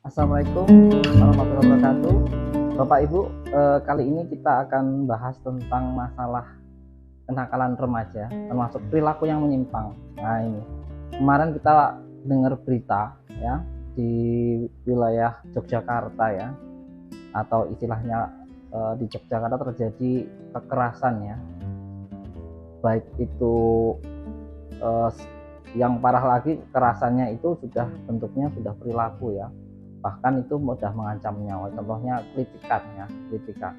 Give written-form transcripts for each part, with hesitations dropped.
Assalamualaikum warahmatullahi wabarakatuh. Bapak Ibu, kali ini kita akan bahas tentang masalah kenakalan remaja, termasuk perilaku yang menyimpang. Nah ini, kemarin kita dengar berita ya di wilayah Yogyakarta ya, atau istilahnya di Yogyakarta terjadi kekerasan ya, baik itu yang parah lagi kekerasannya itu sudah bentuknya sudah perilaku ya, bahkan itu mudah mengancam nyawa, contohnya kritikan ya, kritikan.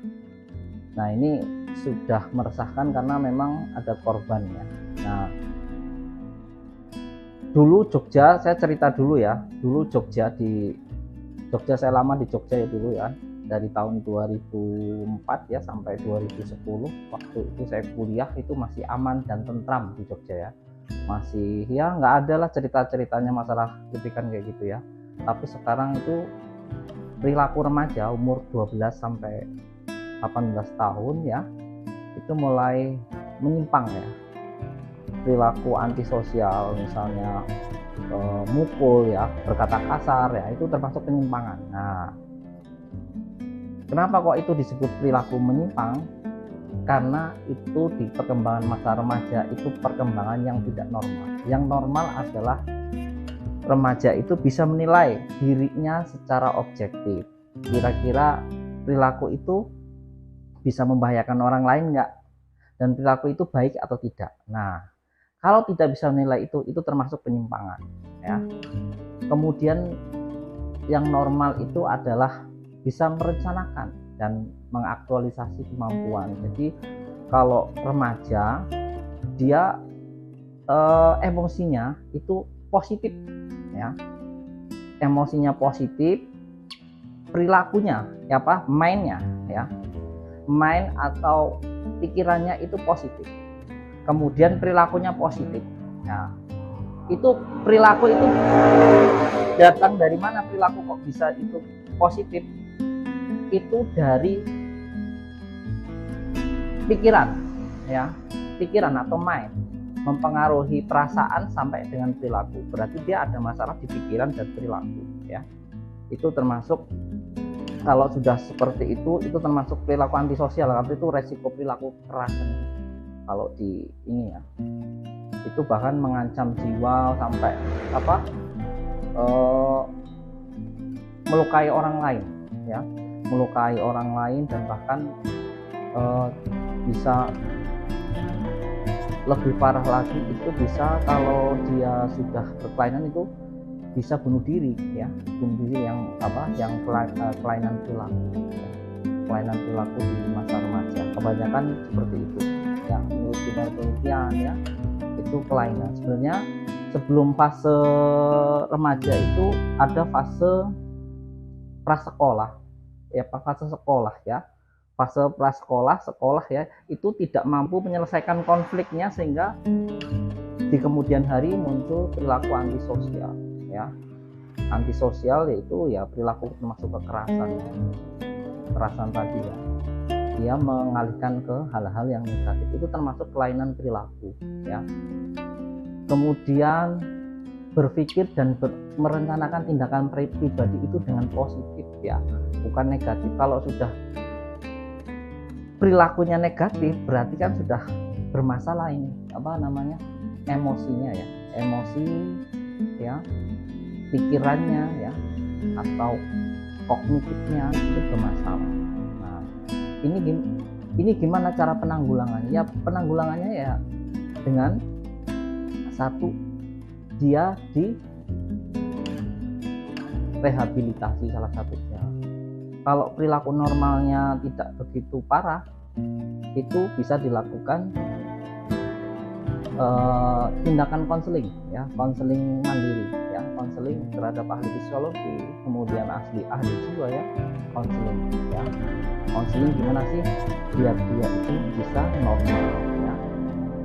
Nah ini sudah meresahkan karena memang ada korbannya. Nah dulu Jogja, saya cerita dulu ya, dulu Jogja saya lama di Jogja ya dulu ya, dari tahun 2004 ya sampai 2010. Waktu itu saya kuliah itu masih aman dan tentram di Jogja ya, masih ya nggak ada lah cerita-ceritanya masalah kritikan kayak gitu ya. Tapi sekarang itu perilaku remaja umur 12 sampai 18 tahun ya, itu mulai menyimpang ya. Perilaku antisosial misalnya mukul ya, berkata kasar ya, itu termasuk penyimpangan. Nah, kenapa kok itu disebut perilaku menyimpang? Karena itu di perkembangan masa remaja itu perkembangan yang tidak normal. Yang normal adalah remaja itu bisa menilai dirinya secara objektif. Kira-kira perilaku itu bisa membahayakan orang lain nggak? Dan perilaku itu baik atau tidak? Nah, kalau tidak bisa menilai itu termasuk penyimpangan. Ya. Kemudian yang normal itu adalah bisa merencanakan dan mengaktualisasi kemampuan. Jadi kalau remaja dia emosinya itu positif ya, emosinya positif, perilakunya ya apa mainnya ya, main atau pikirannya itu positif, kemudian perilakunya positif. Nah itu perilaku itu datang dari mana? Perilaku kok bisa itu positif? Itu dari pikiran ya, pikiran atau mind mempengaruhi perasaan sampai dengan perilaku. Berarti dia ada masalah di pikiran dan perilaku ya. Itu termasuk, kalau sudah seperti itu termasuk perilaku antisosial, karena itu resiko perilaku kekerasan. Kalau di ini ya, itu bahkan mengancam jiwa sampai apa? Melukai orang lain ya, melukai orang lain dan bahkan bisa lebih parah lagi, itu bisa kalau dia sudah berkelainan itu bisa bunuh diri ya, bunuh diri yang apa, yang kelainan perilaku ya. Kelainan perilaku di masa remaja kebanyakan seperti itu ya, menurut penelitian ya, itu kelainan. Sebenarnya sebelum fase remaja itu ada fase prasekolah ya, fase sekolah ya, fase prasekolah, sekolah ya, itu tidak mampu menyelesaikan konfliknya sehingga di kemudian hari muncul perilaku antisosial ya. Antisosial yaitu ya perilaku termasuk kekerasan tadi ya, dia mengalihkan ke hal-hal yang negatif, itu termasuk kelainan perilaku ya. Kemudian berpikir dan merencanakan tindakan pribadi itu dengan positif ya, bukan negatif. Kalau sudah perilakunya negatif berarti kan sudah bermasalah ini, apa namanya, emosinya ya, emosi ya, pikirannya ya, atau kognitifnya itu bermasalah. Nah ini gimana cara penanggulangannya? Ya penanggulangannya ya dengan satu, dia di rehabilitasi salah satunya. Kalau perilaku normalnya tidak begitu parah, itu bisa dilakukan tindakan konseling ya, konseling mandiri ya, konseling terhadap ahli psikologi, kemudian ahli jiwa ya, konseling ya. Konseling gimana sih biar dia itu bisa normal ya.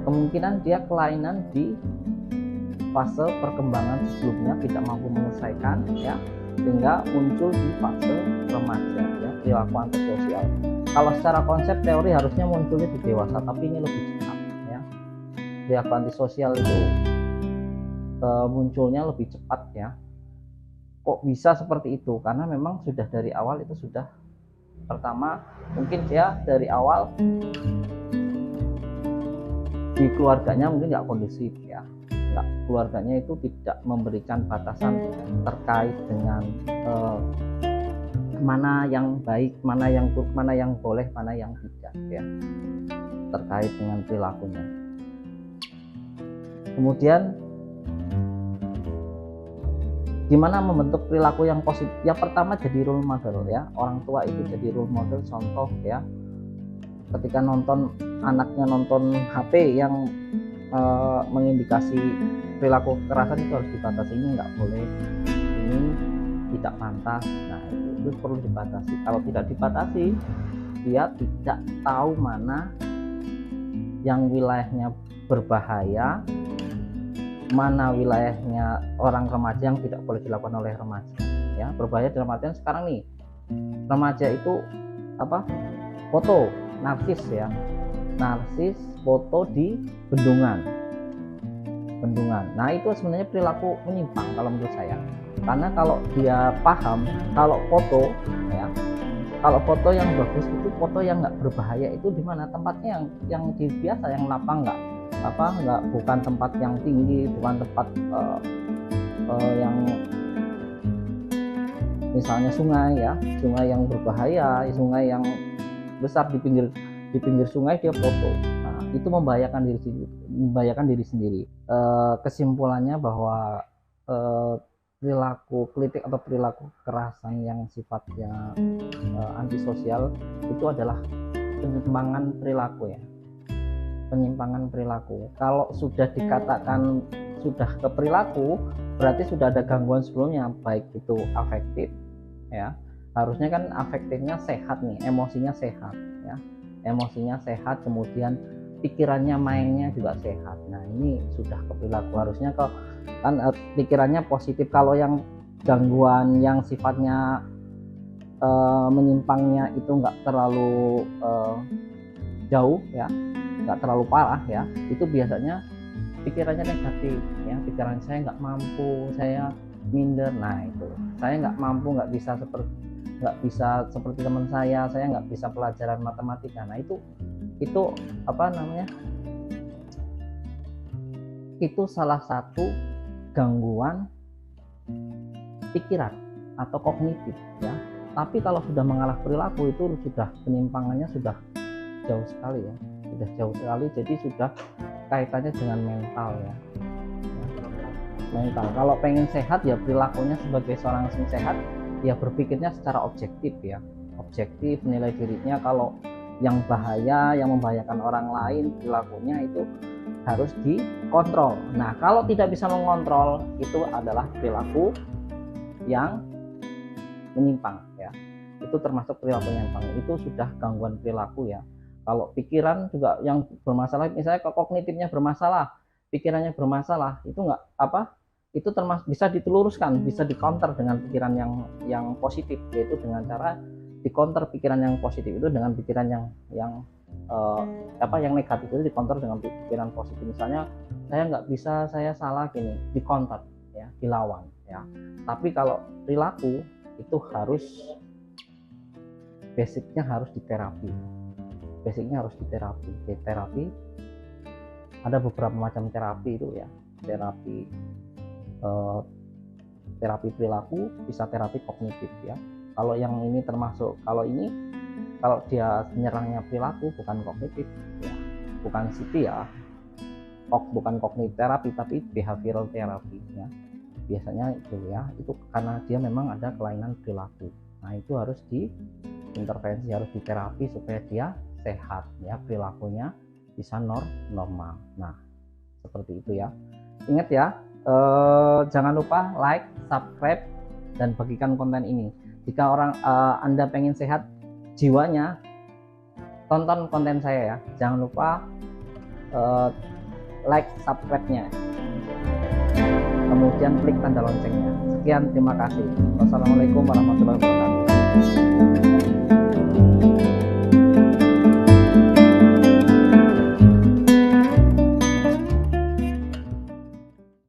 Kemungkinan dia kelainan di fase perkembangan sebelumnya tidak mampu menyelesaikan ya, sehingga muncul di fase remaja ya, perilaku antisosial. Kalau secara konsep teori harusnya munculnya di dewasa, tapi ini lebih cepat ya. Perilaku antisosial itu munculnya lebih cepat ya, kok bisa seperti itu, karena memang sudah dari awal itu sudah, pertama mungkin dia dari awal di keluarganya mungkin nggak kondusif ya, nggak, keluarganya itu tidak memberikan batasan terkait dengan mana yang baik, mana yang buruk, mana yang boleh, mana yang tidak ya, terkait dengan perilakunya. Kemudian gimana membentuk perilaku yang positif? Ya pertama jadi role model ya, orang tua itu jadi role model, contoh ya. Ketika nonton, anaknya nonton HP yang mengindikasi perilaku kekerasan, itu harus dibatasi, ini nggak boleh, ini tidak pantas. Nah itu perlu dibatasi. Kalau tidak dibatasi, dia tidak tahu mana yang wilayahnya berbahaya, mana wilayahnya orang remaja yang tidak boleh dilakukan oleh remaja ya. Berbahaya dalam artian sekarang nih, remaja itu apa, foto narsis ya, narsis foto di bendungan. Nah itu sebenarnya perilaku menyimpang kalau menurut saya, karena kalau dia paham kalau foto ya, kalau foto yang bagus itu foto yang nggak berbahaya itu di mana tempatnya, yang di biasa, yang lapang, nggak bukan tempat yang tinggi, bukan tempat yang misalnya sungai ya, sungai yang berbahaya, sungai yang besar, di pinggir sungai dia foto. Nah itu membahayakan diri sendiri. Kesimpulannya bahwa perilaku kritik atau perilaku kekerasan yang sifatnya antisosial itu adalah penyimpangan perilaku ya, penyimpangan perilaku. Kalau sudah dikatakan sudah ke perilaku, berarti sudah ada gangguan sebelumnya, baik itu afektif ya, harusnya kan afektifnya sehat nih, emosinya sehat ya, emosinya sehat, kemudian pikirannya, mainnya juga sehat. Nah ini sudah ke perilaku, harusnya kan pikirannya positif. Kalau yang gangguan yang sifatnya menyimpangnya itu nggak terlalu jauh ya, nggak terlalu parah ya, itu biasanya pikirannya negatif ya, pikiran saya nggak mampu, saya minder. Nah itu, saya nggak mampu, nggak bisa seperti teman saya nggak bisa pelajaran matematika. Nah itu apa namanya, itu salah satu gangguan pikiran atau kognitif ya. Tapi kalau sudah mengarah perilaku itu sudah penyimpangannya sudah jauh sekali ya, sudah jauh sekali. Jadi sudah kaitannya dengan mental ya, mental. Kalau pengen sehat ya perilakunya sebagai seorang yang sehat ya, berpikirnya secara objektif ya, objektif, nilai dirinya. Kalau yang bahaya, yang membahayakan orang lain, perilakunya itu harus dikontrol. Nah kalau tidak bisa mengontrol, itu adalah perilaku yang menyimpang ya, itu termasuk perilaku menyimpang, itu sudah gangguan perilaku ya. Kalau pikiran juga yang bermasalah, misalnya kognitifnya bermasalah, pikirannya bermasalah, itu nggak apa, itu termasuk bisa diteluruskan, bisa dikonter dengan pikiran yang positif, yaitu dengan cara dikonter pikiran yang positif itu dengan pikiran yang negatif itu dikonter dengan pikiran positif. Misalnya saya nggak bisa, saya salah, gini, dikonter ya, dilawan ya. Tapi kalau perilaku itu harus basicnya harus diterapi, terapi ada beberapa macam terapi itu ya, terapi perilaku, bisa terapi kognitif ya. Kalau yang ini termasuk, kalau dia menyerangnya perilaku bukan kognitif ya, bukan CT ya, bukan kognitif terapi, tapi behavioral terapi ya, biasanya itu ya, itu karena dia memang ada kelainan perilaku. Nah itu harus diintervensi, harus diterapi supaya dia sehat ya, perilakunya bisa normal. Nah seperti itu ya. Ingat ya, jangan lupa like, subscribe, dan bagikan konten ini. Jika Anda pengen sehat jiwanya, tonton konten saya ya. Jangan lupa like, subscribe-nya, kemudian klik tanda loncengnya. Sekian, terima kasih. Wassalamualaikum warahmatullahi wabarakatuh.